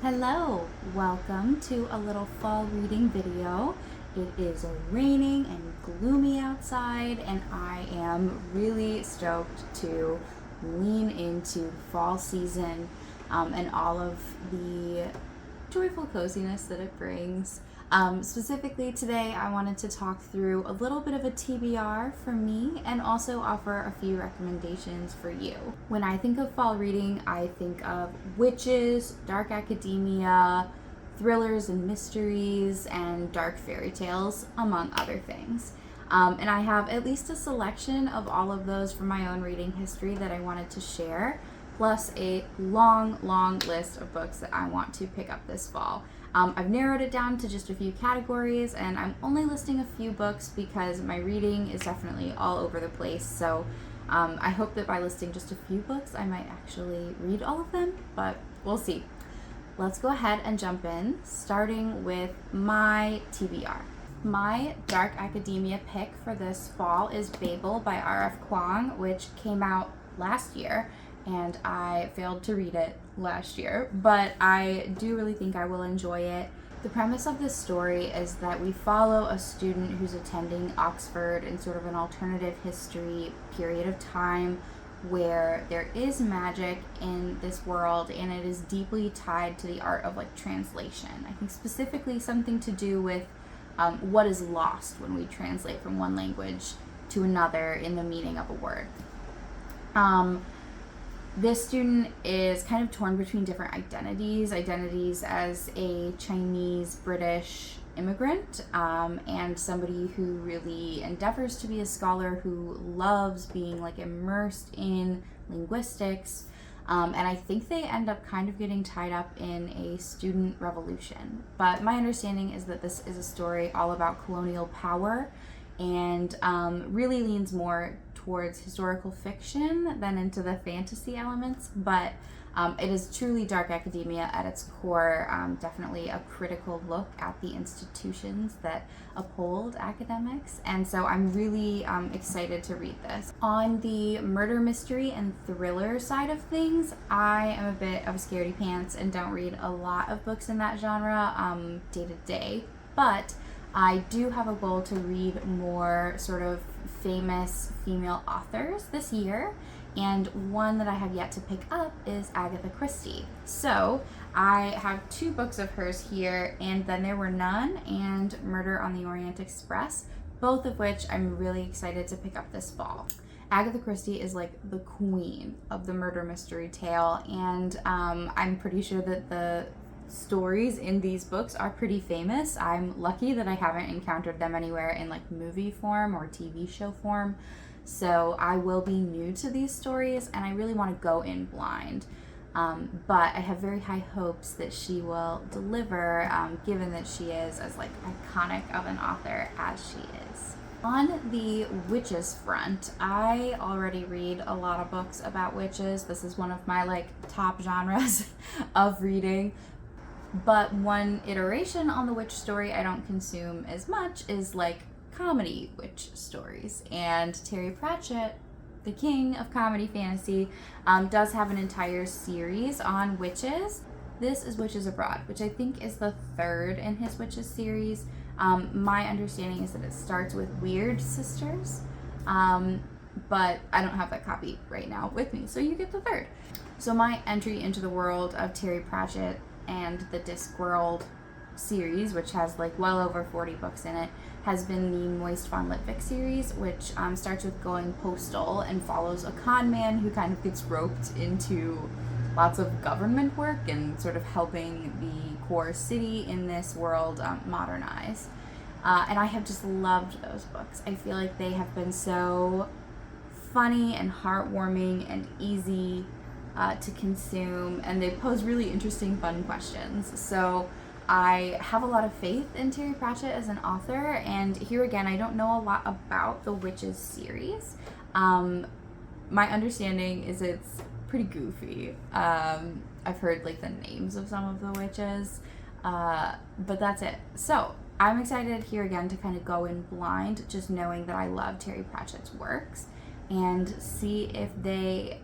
Hello, welcome to a little fall reading video. It is raining and gloomy outside, and I am really stoked to lean into fall season and all of the joyful coziness that it brings. Specifically today, I wanted to talk through a little bit of a TBR for me and also offer a few recommendations for you. When I think of fall reading, I think of witches, dark academia, thrillers and mysteries, and dark fairy tales, among other things. And I have at least a selection of all of those from my own reading history that I wanted to share, plus a long list of books that I want to pick up this fall. I've narrowed it down to just a few categories, and I'm only listing a few books because my reading is definitely all over the place. So I hope that by listing just a few books, I might actually read all of them, but we'll see. Let's go ahead and jump in, starting with my TBR. My dark academia pick for this fall is Babel by R.F. Kuang, which came out last year, and I failed to read it last year, but I do really think I will enjoy it. The premise of this story is that we follow a student who's attending Oxford in sort of an alternative history period of time where there is magic in this world, and it is deeply tied to the art of translation. I think specifically something to do with what is lost when we translate from one language to another in the meaning of a word. This student is kind of torn between different identities as a Chinese British immigrant, and somebody who really endeavors to be a scholar who loves being immersed in linguistics. And I think they end up kind of getting tied up in a student revolution. But my understanding is that this is a story all about colonial power and really leans more towards historical fiction than into the fantasy elements, but it is truly dark academia at its core, definitely a critical look at the institutions that uphold academics, and so I'm really excited to read this. On the murder mystery and thriller side of things, I am a bit of a scaredy pants and don't read a lot of books in that genre day to day, but I do have a goal to read more sort of famous female authors this year, and one that I have yet to pick up is Agatha Christie. So I have two books of hers here, And Then There Were None and Murder on the Orient Express, both of which I'm really excited to pick up this fall. Agatha Christie is the queen of the murder mystery tale, and I'm pretty sure that the stories in these books are pretty famous. I'm lucky that I haven't encountered them anywhere in movie form or TV show form, so I will be new to these stories and I really want to go in blind, but I have very high hopes that she will deliver, given that she is as iconic of an author as she is. On the witches front, I already read a lot of books about witches. This is one of my top genres of reading. But one iteration on the witch story I don't consume as much is comedy witch stories. And Terry Pratchett, the king of comedy fantasy, does have an entire series on witches. This is Witches Abroad, which I think is the third in his witches series. My understanding is that it starts with Weird Sisters, but I don't have that copy right now with me, so you get the third. So my entry into the world of Terry Pratchett and the Discworld series, which has well over 40 books in it, has been the Moist Von Litvick series, which starts with going postal and follows a con man who kind of gets roped into lots of government work and sort of helping the core city in this world modernize. And I have just loved those books. I feel like they have been so funny and heartwarming and easy to consume, and they pose really interesting, fun questions. So I have a lot of faith in Terry Pratchett as an author, and here again, I don't know a lot about the Witches series. My understanding is it's pretty goofy. I've heard the names of some of the witches, but that's it. So I'm excited here again to kind of go in blind, just knowing that I love Terry Pratchett's works. and see if they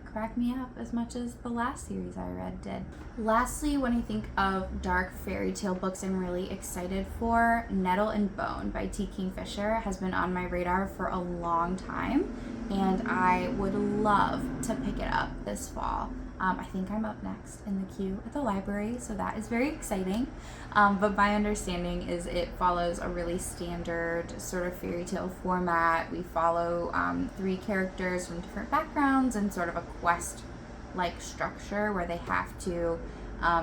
crack me up as much as the last series I read did. Lastly, when I think of dark fairy tale books I'm really excited for, Nettle and Bone by T. Kingfisher has been on my radar for a long time, and I would love to pick it up this fall. I think I'm up next in the queue at the library, so that is very exciting. But my understanding is it follows a really standard sort of fairy tale format. We follow 3 characters from different backgrounds and sort of a quest-like structure where they have to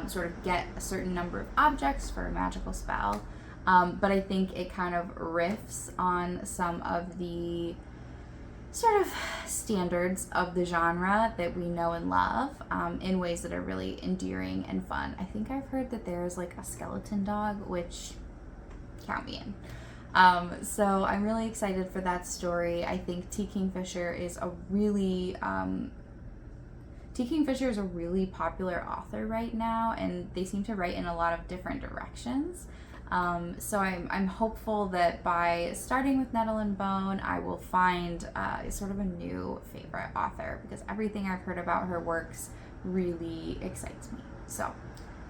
sort of get a certain number of objects for a magical spell. But I think it kind of riffs on some of the sort of standards of the genre that we know and love in ways that are really endearing and fun. I think I've heard that there's like a skeleton dog, which count me in. So I'm really excited for that story. I think T. Kingfisher is a really popular author right now, and they seem to write in a lot of different directions. So I'm hopeful that by starting with Nettle and Bone, I will find sort of a new favorite author, because everything I've heard about her works really excites me. So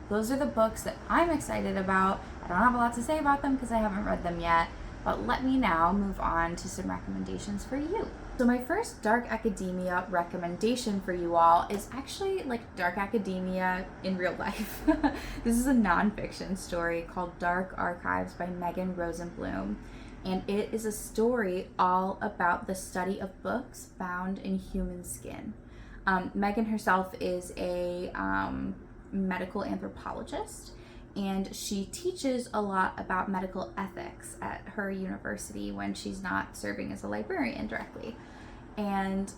those are the books that I'm excited about. I don't have a lot to say about them because I haven't read them yet, but let me now move on to some recommendations for you. So my first dark academia recommendation for you all is actually like dark academia in real life. This is a nonfiction story called Dark Archives by Megan Rosenblum, and it is a story all about the study of books bound in human skin. Megan herself is a medical anthropologist, and she teaches a lot about medical ethics at her university when she's not serving as a librarian directly. And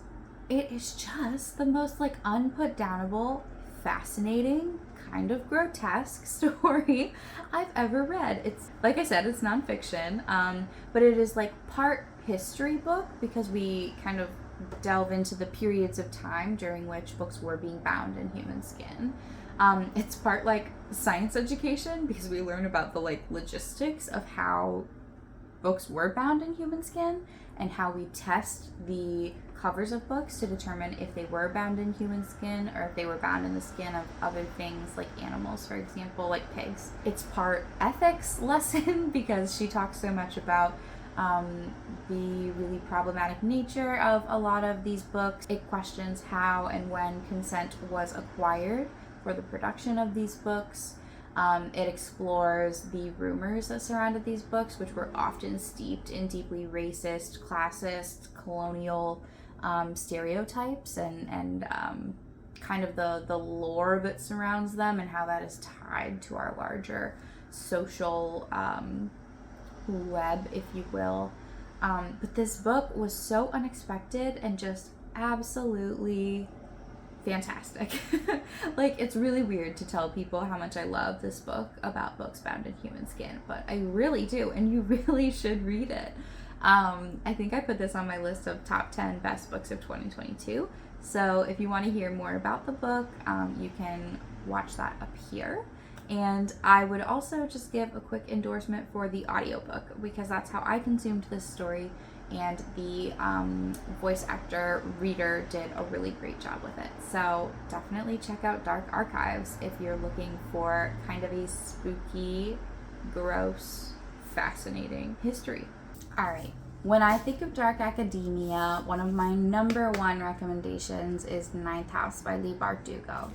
it is just the most like unputdownable, fascinating, kind of grotesque story I've ever read. It's, like I said, it's nonfiction, but it is like part history book, because we kind of delve into the periods of time during which books were being bound in human skin. It's part like science education, because we learn about the like logistics of how books were bound in human skin and how we test the covers of books to determine if they were bound in human skin or if they were bound in the skin of other things like animals, for example, like pigs. It's part ethics lesson because she talks so much about the really problematic nature of a lot of these books. It questions how and when consent was acquired for the production of these books. It explores the rumors that surrounded these books, which were often steeped in deeply racist, classist, colonial stereotypes and kind of the lore that surrounds them and how that is tied to our larger social web, if you will. But this book was so unexpected and just absolutely fantastic. Like, it's really weird to tell people how much I love this book about books bound in human skin, but I really do, and you really should read it. I think I put this on my list of top 10 best books of 2022. So if you want to hear more about the book, you can watch that up here. And I would also just give a quick endorsement for the audiobook, because that's how I consumed this story, and the voice actor reader did a really great job with it. So definitely check out Dark Archives if you're looking for kind of a spooky, gross, fascinating history. All right. When I think of dark academia, one of my number one recommendations is Ninth House by Leigh Bardugo.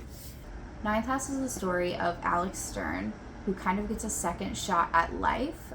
Ninth House is the story of Alex Stern, who kind of gets a second shot at life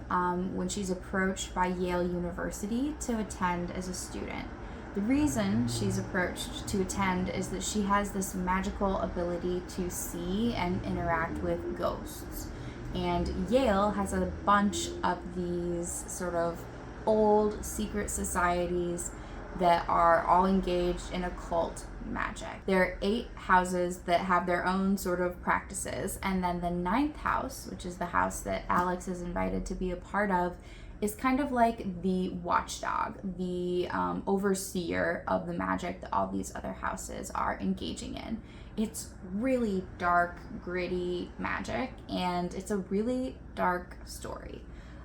when she's approached by Yale University to attend as a student. The reason she's approached to attend is that she has this magical ability to see and interact with ghosts. And Yale has a bunch of these sort of old secret societies that are all engaged in occult magic. There are 8 houses that have their own sort of practices, and then the 9th house, which is the house that Alex is invited to be a part of, is kind of like the watchdog, the overseer of the magic that all these other houses are engaging in. It's really dark, gritty magic, and it's a really dark story.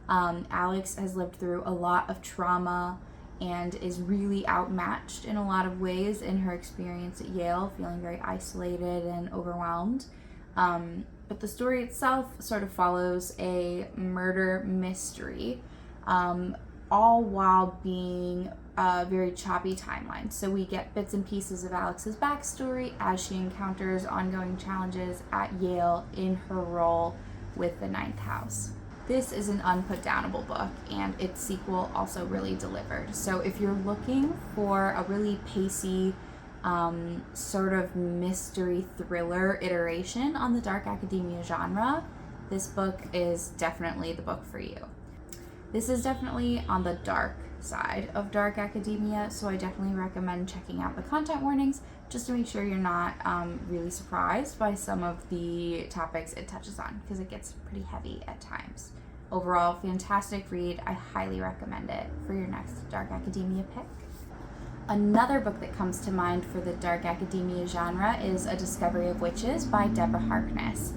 Alex has lived through a lot of trauma and is really outmatched in a lot of ways in her experience at Yale, feeling very isolated and overwhelmed. But the story itself sort of follows a murder mystery, all while being a very choppy timeline. So we get bits and pieces of Alex's backstory as she encounters ongoing challenges at Yale in her role with the Ninth House. This is an unputdownable book, and its sequel also really delivered. So if you're looking for a really pacey, sort of mystery thriller iteration on the dark academia genre, this book is definitely the book for you. This is definitely on the dark side of dark academia, so I definitely recommend checking out the content warnings just to make sure you're not really surprised by some of the topics it touches on, because it gets pretty heavy at times. Overall, fantastic read. I highly recommend it for your next dark academia pick. Another book that comes to mind for the dark academia genre is A Discovery of Witches by Deborah Harkness.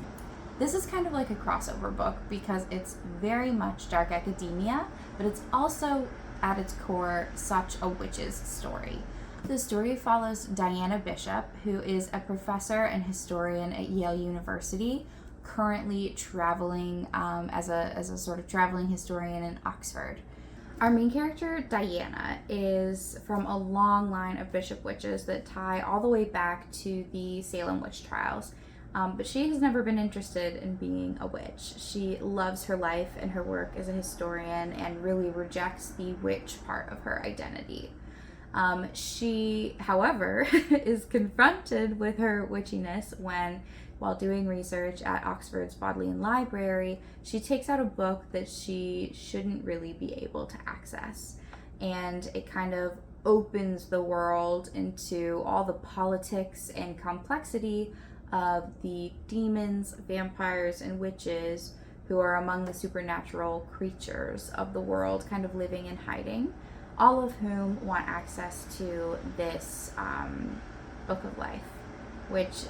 This is kind of like a crossover book because it's very much dark academia, but it's also at its core such a witch's story. The story follows Diana Bishop, who is a professor and historian at Yale University, currently traveling as a sort of traveling historian in Oxford. Our main character, Diana, is from a long line of bishop witches that tie all the way back to the Salem witch trials. But she has never been interested in being a witch. She loves her life and her work as a historian and really rejects the witch part of her identity. She, however, is confronted with her witchiness when, while doing research at Oxford's Bodleian Library, she takes out a book that she shouldn't really be able to access. And it kind of opens the world into all the politics and complexity of the demons, vampires, and witches who are among the supernatural creatures of the world, kind of living and hiding, all of whom want access to this book of life, which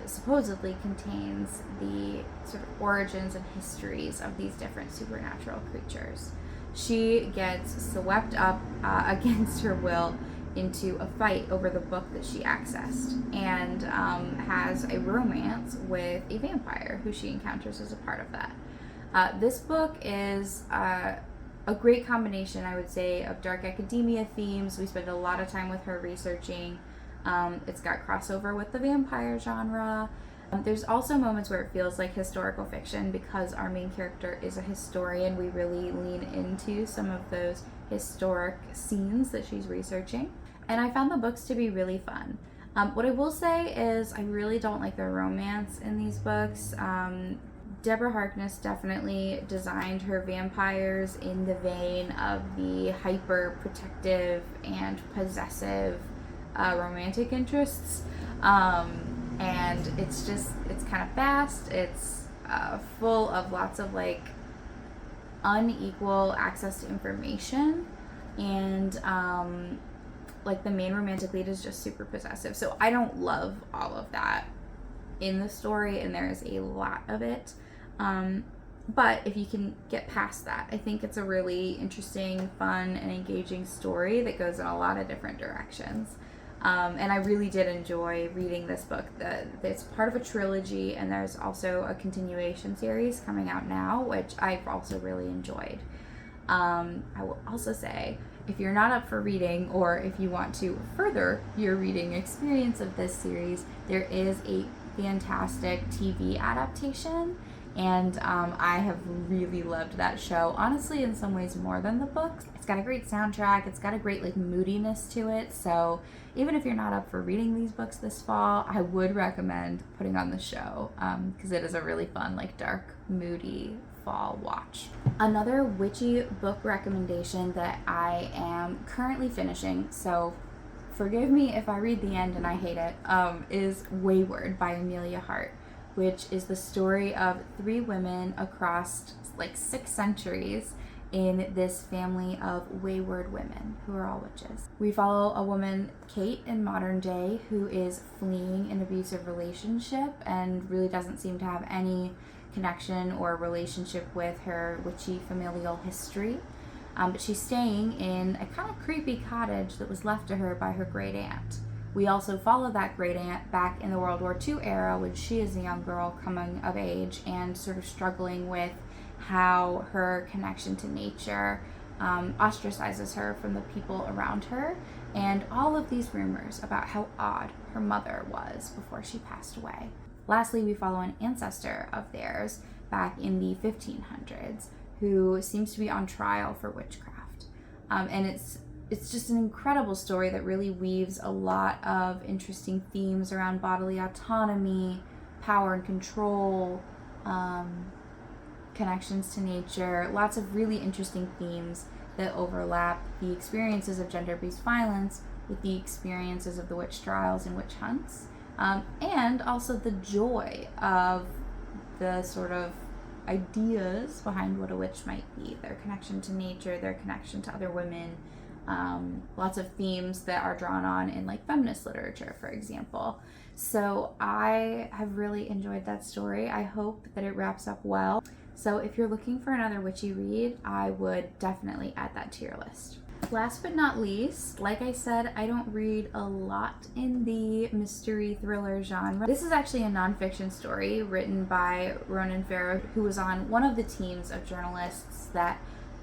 supposedly contains the sort of origins and histories of these different supernatural creatures. She gets swept up against her will into a fight over the book that she accessed, and has a romance with a vampire who she encounters as a part of that. This book is a great combination, I would say, of dark academia themes. We spend a lot of time with her researching. It's got crossover with the vampire genre. There's also moments where it feels like historical fiction because our main character is a historian. We really lean into some of those historic scenes that she's researching. And I found the books to be really fun. What I will say is I really don't like the romance in these books. Deborah Harkness definitely designed her vampires in the vein of the hyper-protective and possessive romantic interests. And it's kind of fast. It's full of lots of like unequal access to information, and like the main romantic lead is just super possessive. So I don't love all of that in the story, and there is a lot of it. But if you can get past that, I think it's a really interesting, fun, and engaging story that goes in a lot of different directions. And I really did enjoy reading this book. It's part of a trilogy, and there's also a continuation series coming out now, which I've also really enjoyed. I will also say, if you're not up for reading, or if you want to further your reading experience of this series, there is a fantastic TV adaptation, and I have really loved that show, honestly, in some ways more than the books. It's got a great soundtrack, it's got a great like moodiness to it, so even if you're not up for reading these books this fall, I would recommend putting on the show, because it is a really fun, like dark, moody fall watch. Another witchy book recommendation that I am currently finishing, so forgive me if I read the end and I hate it, is Wayward by Amelia Hart, which is the story of 3 women across like 6 centuries in this family of wayward women who are all witches. We follow a woman, Kate, in modern day, who is fleeing an abusive relationship and really doesn't seem to have any connection or relationship with her witchy familial history. But she's staying in a kind of creepy cottage that was left to her by her great aunt. We also follow that great aunt back in the World War II era when she is a young girl coming of age and sort of struggling with how her connection to nature ostracizes her from the people around her, and all of these rumors about how odd her mother was before she passed away. Lastly, we follow an ancestor of theirs back in the 1500s who seems to be on trial for witchcraft. And it's just an incredible story that really weaves a lot of interesting themes around bodily autonomy, power and control, connections to nature, lots of really interesting themes that overlap the experiences of gender-based violence with the experiences of the witch trials and witch hunts, and also the joy of the sort of ideas behind what a witch might be, their connection to nature, their connection to other women, lots of themes that are drawn on in like feminist literature, for example. So I have really enjoyed that story. I hope that it wraps up well. So if you're looking for another witchy read, I would definitely add that to your list. Last but not least, like I said, I don't read a lot in the mystery thriller genre. This is actually a nonfiction story written by Ronan Farrow, who was on one of the teams of journalists that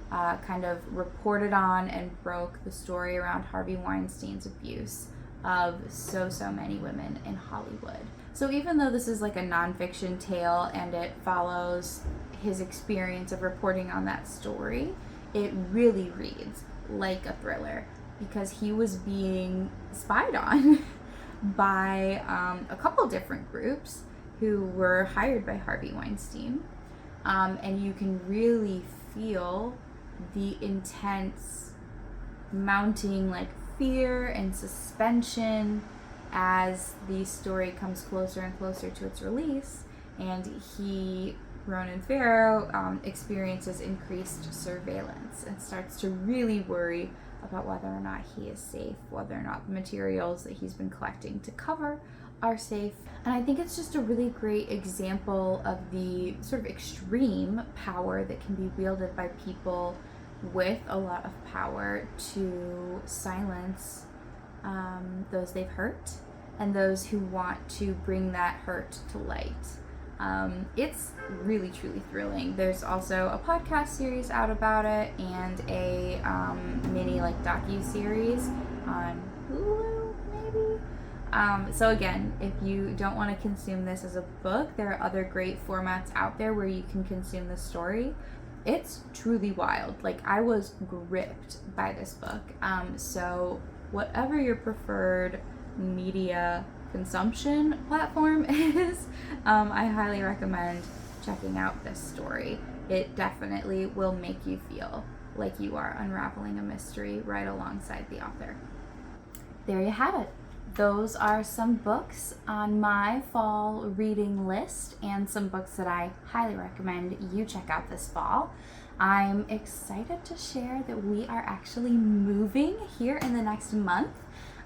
kind of reported on and broke the story around Harvey Weinstein's abuse of so many women in Hollywood. So even though this is like a nonfiction tale and it follows his experience of reporting on that story, it really reads like a thriller because he was being spied on by a couple different groups who were hired by Harvey Weinstein. And you can really feel the intense mounting like fear and suspension as the story comes closer and closer to its release, and Ronan Farrow experiences increased surveillance and starts to really worry about whether or not he is safe, whether or not the materials that he's been collecting to cover are safe. And I think it's just a really great example of the sort of extreme power that can be wielded by people with a lot of power to silence those they've hurt and those who want to bring that hurt to light. It's really truly thrilling. There's also a podcast series out about it and a mini like docu-series on Hulu maybe. So again, if you don't want to consume this as a book, there are other great formats out there where you can consume the story. It's truly wild. Like, I was gripped by this book. So whatever your preferred media consumption platform is, I highly recommend checking out this story. It definitely will make you feel like you are unraveling a mystery right alongside the author. There you have it. Those are some books on my fall reading list and some books that I highly recommend you check out this fall. I'm excited to share that we are actually moving here in the next month.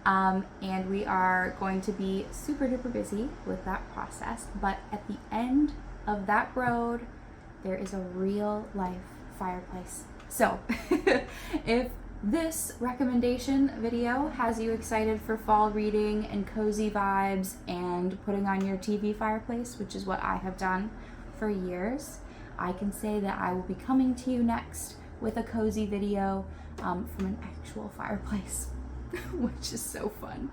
And we are going to be super duper busy with that process. But at the end of that road, there is a real life fireplace. So if this recommendation video has you excited for fall reading and cozy vibes and putting on your TV fireplace, which is what I have done for years, I can say that I will be coming to you next with a cozy video from an actual fireplace. Which is so fun.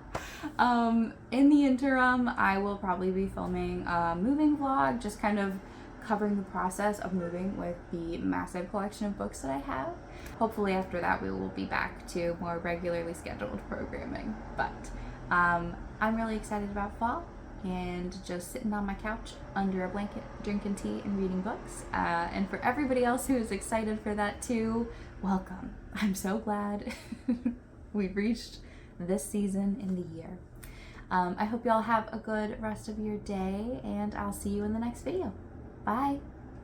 In the interim, I will probably be filming a moving vlog, just kind of covering the process of moving with the massive collection of books that I have. Hopefully after that we will be back to more regularly scheduled programming. But I'm really excited about fall and just sitting on my couch under a blanket, drinking tea and reading books. And for everybody else who is excited for that too, welcome. I'm so glad we've reached this season in the year. I hope y'all have a good rest of your day, and I'll see you in the next video. Bye.